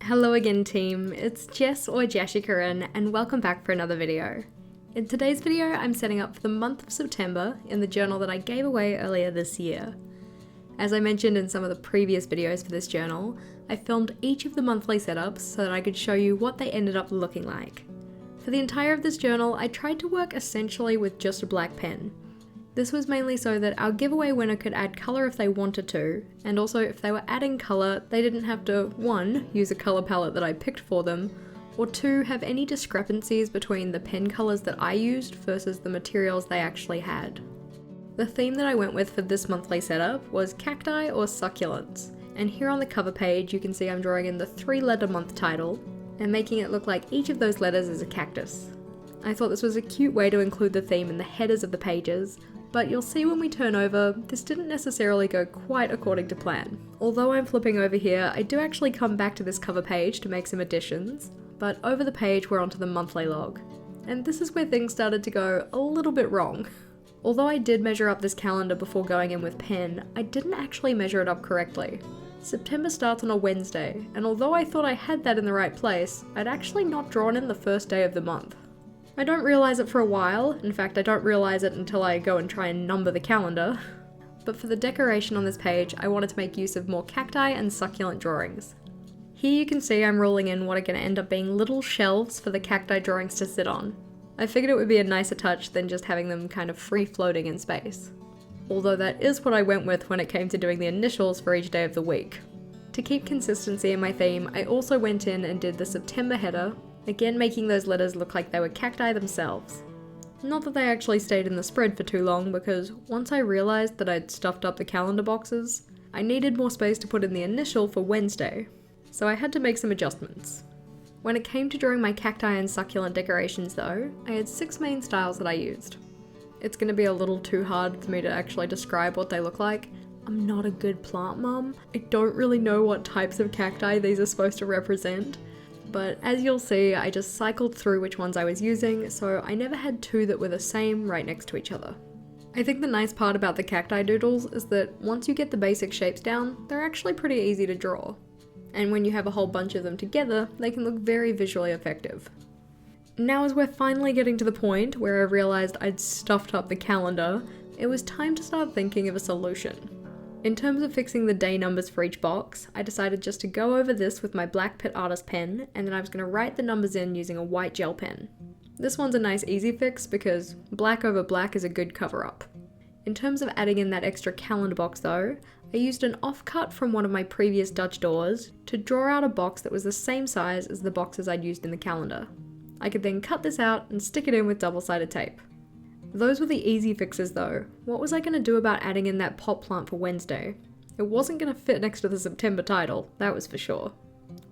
Hello again team, it's Jess or JashiiCorrin and welcome back for another video. In today's video I'm setting up for the month of September in the journal that I gave away earlier this year. As I mentioned in some of the previous videos for this journal, I filmed each of the monthly setups so that I could show you what they ended up looking like. For the entire of this journal I tried to work essentially with just a black pen. This was mainly so that our giveaway winner could add colour if they wanted to, and also if they were adding colour, they didn't have to 1. Use a colour palette that I picked for them, or 2. Have any discrepancies between the pen colours that I used versus the materials they actually had. The theme that I went with for this monthly setup was cacti or succulents, and here on the cover page you can see I'm drawing in the 3-letter month title, and making it look like each of those letters is a cactus. I thought this was a cute way to include the theme in the headers of the pages, but you'll see when we turn over, this didn't necessarily go quite according to plan. Although I'm flipping over here, I do actually come back to this cover page to make some additions, but over the page we're onto the monthly log. And this is where things started to go a little bit wrong. Although I did measure up this calendar before going in with pen, I didn't actually measure it up correctly. September starts on a Wednesday, and although I thought I had that in the right place, I'd actually not drawn in the first day of the month. I don't realise it for a while, in fact I don't realise it until I go and try and number the calendar, but for the decoration on this page I wanted to make use of more cacti and succulent drawings. Here you can see I'm rolling in what are going to end up being little shelves for the cacti drawings to sit on. I figured it would be a nicer touch than just having them kind of free floating in space. Although that is what I went with when it came to doing the initials for each day of the week. To keep consistency in my theme, I also went in and did the September header, again making those letters look like they were cacti themselves. Not that they actually stayed in the spread for too long, because once I realised that I'd stuffed up the calendar boxes, I needed more space to put in the initial for Wednesday, so I had to make some adjustments. When it came to drawing my cacti and succulent decorations though, I had 6 main styles that I used. It's going to be a little too hard for me to actually describe what they look like. I'm not a good plant mum. I don't really know what types of cacti these are supposed to represent. But as you'll see, I just cycled through which ones I was using, so I never had 2 that were the same right next to each other. I think the nice part about the cacti doodles is that once you get the basic shapes down, they're actually pretty easy to draw. And when you have a whole bunch of them together, they can look very visually effective. Now as we're finally getting to the point where I realised I'd stuffed up the calendar, it was time to start thinking of a solution. In terms of fixing the day numbers for each box, I decided just to go over this with my black Pit Artist pen, and then I was going to write the numbers in using a white gel pen. This one's a nice easy fix because black over black is a good cover up. In terms of adding in that extra calendar box though, I used an offcut from one of my previous Dutch doors to draw out a box that was the same size as the boxes I'd used in the calendar. I could then cut this out and stick it in with double-sided tape. Those were the easy fixes though. What was I going to do about adding in that pot plant for Wednesday? It wasn't going to fit next to the September title, that was for sure.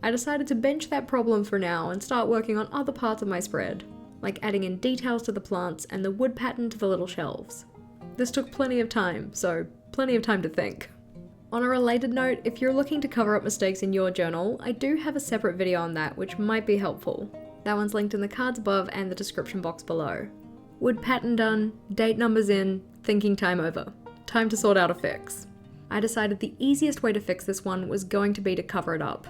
I decided to bench that problem for now and start working on other parts of my spread, like adding in details to the plants and the wood pattern to the little shelves. This took plenty of time, so plenty of time to think. On a related note, if you're looking to cover up mistakes in your journal, I do have a separate video on that which might be helpful. That one's linked in the cards above and the description box below. Wood pattern done, date numbers in, thinking time over. Time to sort out a fix. I decided the easiest way to fix this one was going to be to cover it up.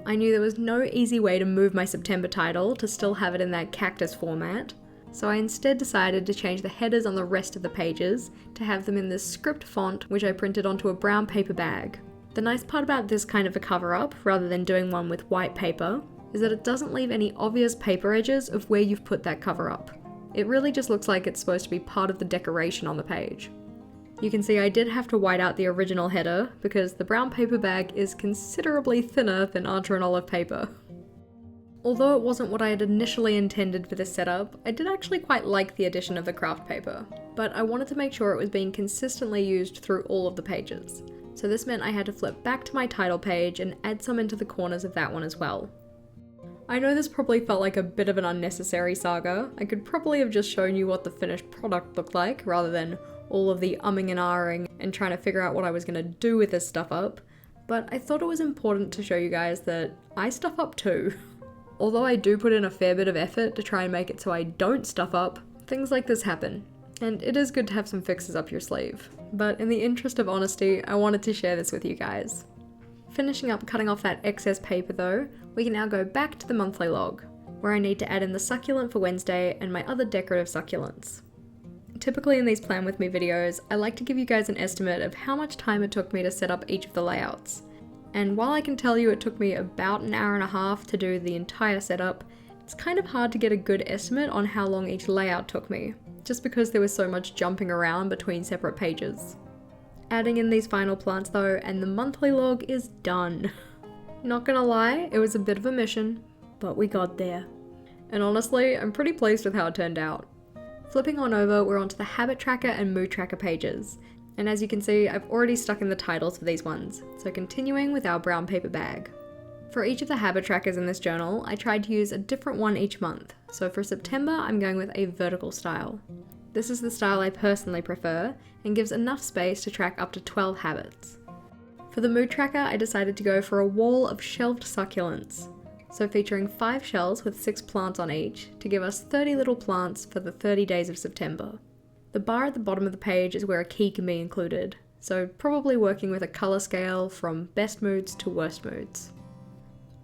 I knew there was no easy way to move my September title to still have it in that cactus format, so I instead decided to change the headers on the rest of the pages to have them in this script font which I printed onto a brown paper bag. The nice part about this kind of a cover up, rather than doing one with white paper, is that it doesn't leave any obvious paper edges of where you've put that cover up. It really just looks like it's supposed to be part of the decoration on the page. You can see I did have to white out the original header because the brown paper bag is considerably thinner than Archer & Olive paper. Although it wasn't what I had initially intended for this setup, I did actually quite like the addition of the craft paper, but I wanted to make sure it was being consistently used through all of the pages. So this meant I had to flip back to my title page and add some into the corners of that one as well. I know this probably felt like a bit of an unnecessary saga. I could probably have just shown you what the finished product looked like rather than all of the umming and ahhing and trying to figure out what I was going to do with this stuff up, but I thought it was important to show you guys that I stuff up too. Although I do put in a fair bit of effort to try and make it so I don't stuff up, things like this happen, and it is good to have some fixes up your sleeve. But in the interest of honesty, I wanted to share this with you guys. Finishing up cutting off that excess paper though, we can now go back to the monthly log, where I need to add in the succulent for Wednesday and my other decorative succulents. Typically in these plan with me videos, I like to give you guys an estimate of how much time it took me to set up each of the layouts. And while I can tell you it took me about an hour and a half to do the entire setup, it's kind of hard to get a good estimate on how long each layout took me, just because there was so much jumping around between separate pages. Adding in these final plants though, and the monthly log is done. Not gonna lie, it was a bit of a mission, but we got there. And honestly, I'm pretty pleased with how it turned out. Flipping on over, we're onto the habit tracker and mood tracker pages. And as you can see, I've already stuck in the titles for these ones, so continuing with our brown paper bag. For each of the habit trackers in this journal, I tried to use a different one each month. So for September, I'm going with a vertical style. This is the style I personally prefer, and gives enough space to track up to 12 habits. For the mood tracker, I decided to go for a wall of shelved succulents. So featuring 5 shelves with 6 plants on each, to give us 30 little plants for the 30 days of September. The bar at the bottom of the page is where a key can be included, so probably working with a colour scale from best moods to worst moods.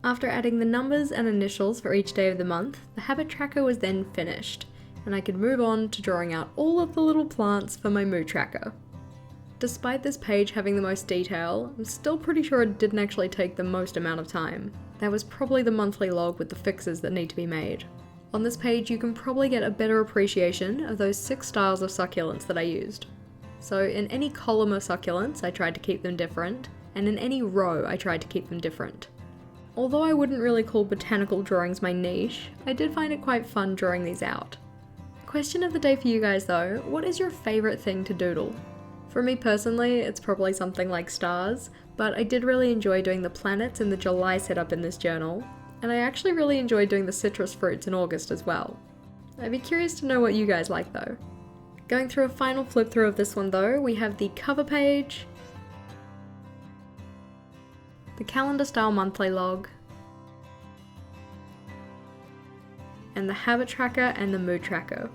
After adding the numbers and initials for each day of the month, the habit tracker was then finished, and I could move on to drawing out all of the little plants for my mood tracker. Despite this page having the most detail, I'm still pretty sure it didn't actually take the most amount of time. That was probably the monthly log with the fixes that need to be made. On this page you can probably get a better appreciation of those 6 styles of succulents that I used. So in any column of succulents I tried to keep them different, and in any row I tried to keep them different. Although I wouldn't really call botanical drawings my niche, I did find it quite fun drawing these out. Question of the day for you guys though, what is your favourite thing to doodle? For me personally, it's probably something like stars, but I did really enjoy doing the planets in the July setup in this journal, and I actually really enjoyed doing the citrus fruits in August as well. I'd be curious to know what you guys like though. Going through a final flip through of this one though, we have the cover page, the calendar style monthly log, and the habit tracker and the mood tracker.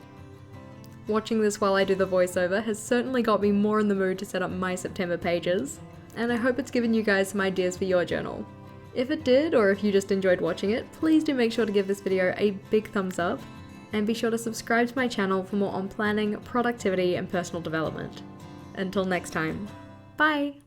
Watching this while I do the voiceover has certainly got me more in the mood to set up my September pages, and I hope it's given you guys some ideas for your journal. If it did, or if you just enjoyed watching it, please do make sure to give this video a big thumbs up, and be sure to subscribe to my channel for more on planning, productivity, and personal development. Until next time, bye!